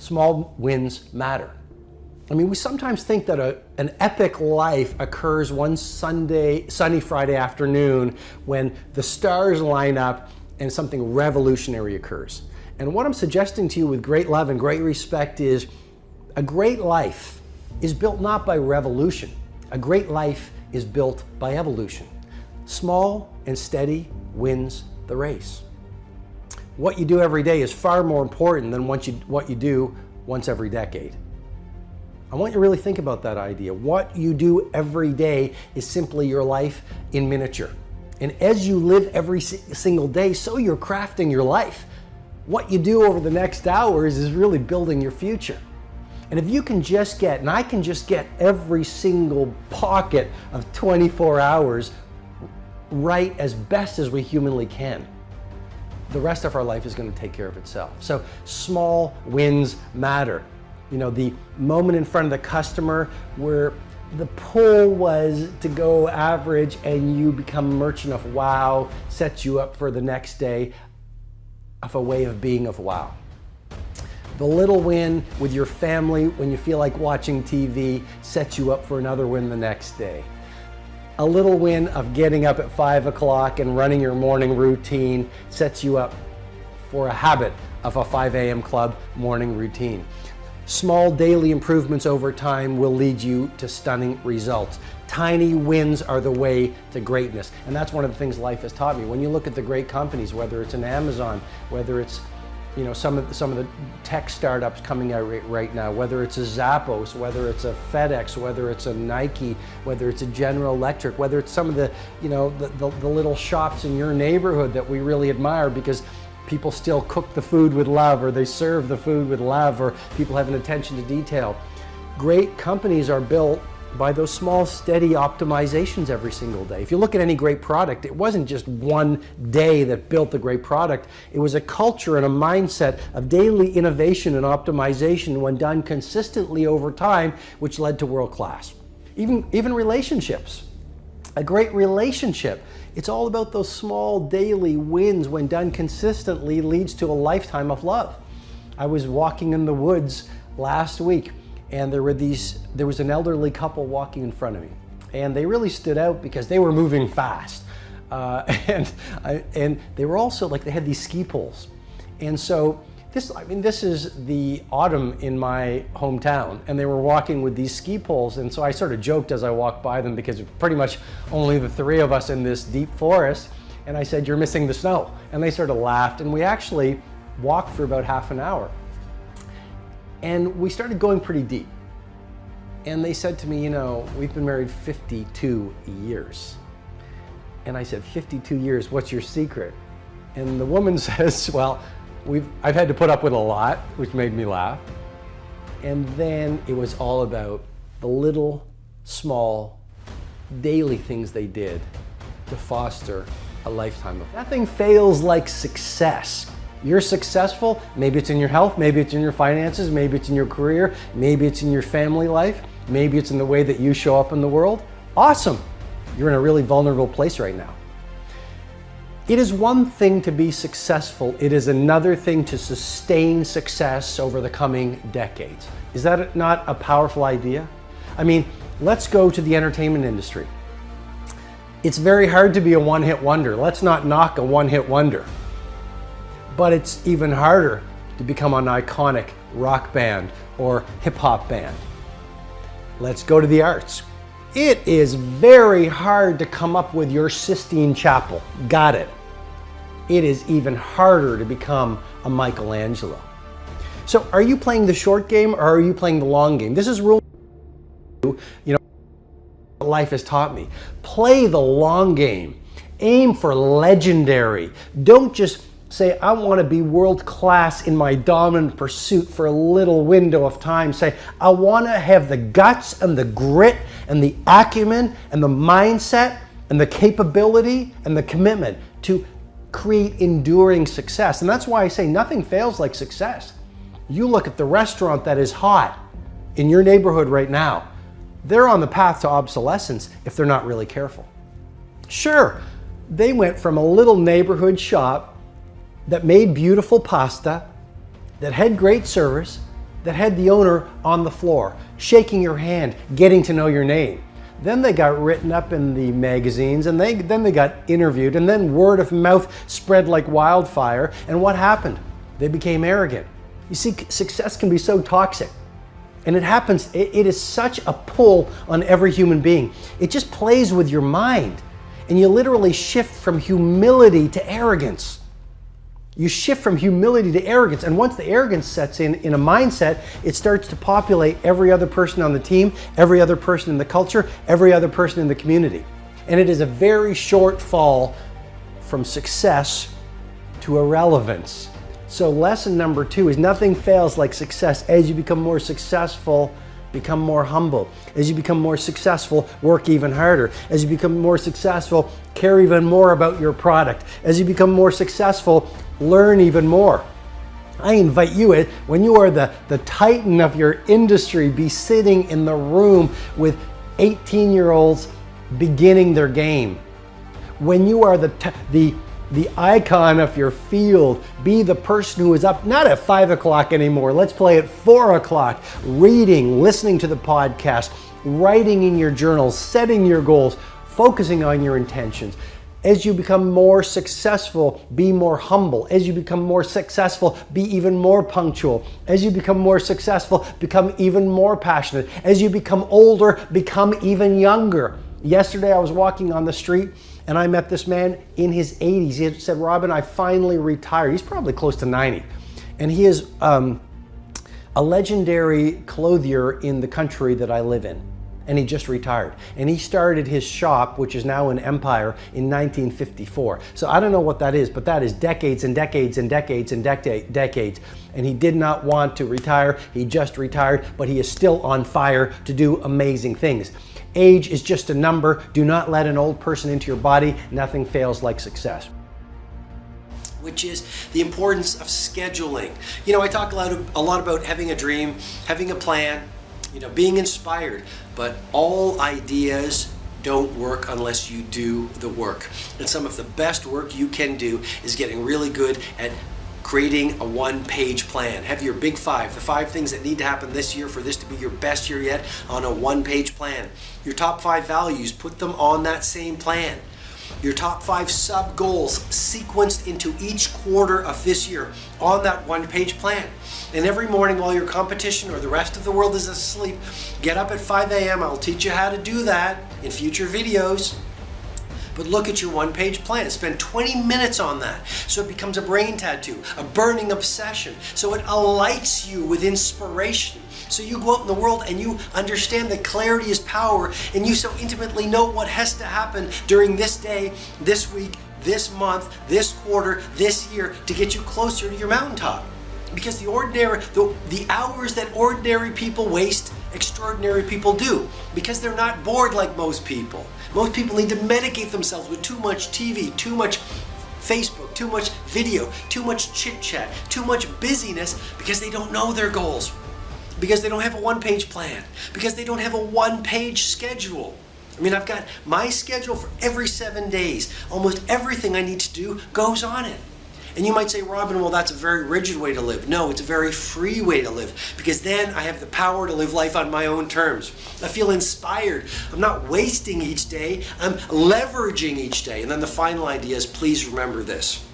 Small wins matter. I mean, we sometimes think that an epic life occurs one sunny Friday afternoon when the stars line up and something revolutionary occurs. And what I'm suggesting to you with great love and great respect is a great life is built not by revolution. A great life is built by evolution. Small and steady wins the race. What you do every day is far more important than what you do once every decade. I want you to really think about that idea. What you do every day is simply your life in miniature. And as you live every single day, so you're crafting your life. What you do over the next hours is really building your future. And if you can just get, and I can just get every single pocket of 24 hours right as best as we humanly can, the rest of our life is going to take care of itself. So small wins matter. You know, the moment in front of the customer where the pull was to go average and you become merchant of wow sets you up for the next day of a way of being of wow. The little win with your family when you feel like watching TV sets you up for another win the next day. A little win of getting up at 5 o'clock and running your morning routine sets you up for a habit of a 5 a.m. club morning routine. Small daily improvements over time will lead you to stunning results. Tiny wins are the way to greatness. And that's one of the things life has taught me. When you look at the great companies, whether it's an Amazon, whether it's some of the tech startups coming out right now, whether it's a Zappos, whether it's a FedEx, whether it's a Nike, whether it's a General Electric, whether it's some of the little shops in your neighborhood that we really admire because people still cook the food with love, or they serve the food with love, or people have an attention to detail. Great companies are built by those small, steady optimizations every single day. If you look at any great product, it wasn't just one day that built the great product. It was a culture and a mindset of daily innovation and optimization when done consistently over time, which led to world class. Even relationships. A great relationship, it's all about those small daily wins when done consistently leads to a lifetime of love. I was walking in the woods last week and there was an elderly couple walking in front of me, and they really stood out because they were moving fast, and they were also like they had these ski poles, and so this is the autumn in my hometown, and they were walking with these ski poles, and so I sort of joked as I walked by them because it's pretty much only the three of us in this deep forest, and I said, "You're missing the snow," and they sort of laughed, and we actually walked for about half an hour. And we started going pretty deep. And they said to me, we've been married 52 years. And I said, 52 years, what's your secret? And the woman says, well, I've had to put up with a lot, which made me laugh. And then it was all about the little, small, daily things they did to foster a lifetime of. Nothing fails like success. You're successful, maybe it's in your health, maybe it's in your finances, maybe it's in your career, maybe it's in your family life, maybe it's in the way that you show up in the world. Awesome. You're in a really vulnerable place right now. It is one thing to be successful. It is another thing to sustain success over the coming decades. Is that not a powerful idea? I mean, let's go to the entertainment industry. It's very hard to be a one-hit wonder. Let's not knock a one-hit wonder. But it's even harder to become an iconic rock band or hip hop band. Let's go to the arts. It is very hard to come up with your Sistine Chapel. Got it. It is even harder to become a Michelangelo. So are you playing the short game or are you playing the long game? This is rule, life has taught me. Play the long game. Aim for legendary. Don't just say, I want to be world class in my dominant pursuit for a little window of time. Say, I want to have the guts and the grit and the acumen and the mindset and the capability and the commitment to create enduring success. And that's why I say nothing fails like success. You look at the restaurant that is hot in your neighborhood right now. They're on the path to obsolescence if they're not really careful. Sure, they went from a little neighborhood shop that made beautiful pasta, that had great service, that had the owner on the floor, shaking your hand, getting to know your name. Then they got written up in the magazines, and then they got interviewed, and then word of mouth spread like wildfire. And what happened? They became arrogant. You see, success can be so toxic. And it happens, it is such a pull on every human being. It just plays with your mind. And you literally shift from humility to arrogance. You shift from humility to arrogance. And once the arrogance sets in a mindset, it starts to populate every other person on the team, every other person in the culture, every other person in the community. And it is a very short fall from success to irrelevance. So lesson number 2 is nothing fails like success. As you become more successful, become more humble. As you become more successful, work even harder. As you become more successful, care even more about your product. As you become more successful, learn even more. I invite you, when you are the titan of your industry, be sitting in the room with 18-year-olds beginning their game. When you are the icon of your field, be the person who is up not at 5 o'clock anymore. Let's play at 4 o'clock, reading, listening to the podcast, writing in your journals, setting your goals, focusing on your intentions. As you become more successful, be more humble. As you become more successful, be even more punctual. As you become more successful, become even more passionate. As you become older, become even younger. Yesterday I was walking on the street and I met this man in his 80s. He said, "Robin, I finally retired." He's probably close to 90. And he is a legendary clothier in the country that I live in. And he just retired. And he started his shop, which is now an empire, in 1954. So I don't know what that is, but that is decades and decades and decades and decades. And he did not want to retire. He just retired, but he is still on fire to do amazing things. Age is just a number. Do not let an old person into your body. Nothing fails like success. Which is the importance of scheduling. You know, I talk a lot about having a dream, having a plan, being inspired, but all ideas don't work unless you do the work. And some of the best work you can do is getting really good at creating a one-page plan. Have your big 5, the 5 things that need to happen this year for this to be your best year yet, on a one-page plan. Your top 5 values, put them on that same plan. Your top 5 sub-goals sequenced into each quarter of this year on that one-page plan. And every morning while your competition or the rest of the world is asleep, get up at 5 a.m. I'll teach you how to do that in future videos. But look at your one-page plan. Spend 20 minutes on that so it becomes a brain tattoo, a burning obsession, so it alights you with inspiration. So you go out in the world and you understand that clarity is power, and you so intimately know what has to happen during this day, this week, this month, this quarter, this year to get you closer to your mountaintop. Because the hours that ordinary people waste, extraordinary people do. Because they're not bored like most people. Most people need to medicate themselves with too much TV, too much Facebook, too much video, too much chit-chat, too much busyness, because they don't know their goals. Because they don't have a one-page plan. Because they don't have a one-page schedule. I mean, I've got my schedule for every 7 days. Almost everything I need to do goes on it. And you might say, Robin, well, that's a very rigid way to live. No, it's a very free way to live, because then I have the power to live life on my own terms. I feel inspired. I'm not wasting each day. I'm leveraging each day. And then the final idea is, please remember this.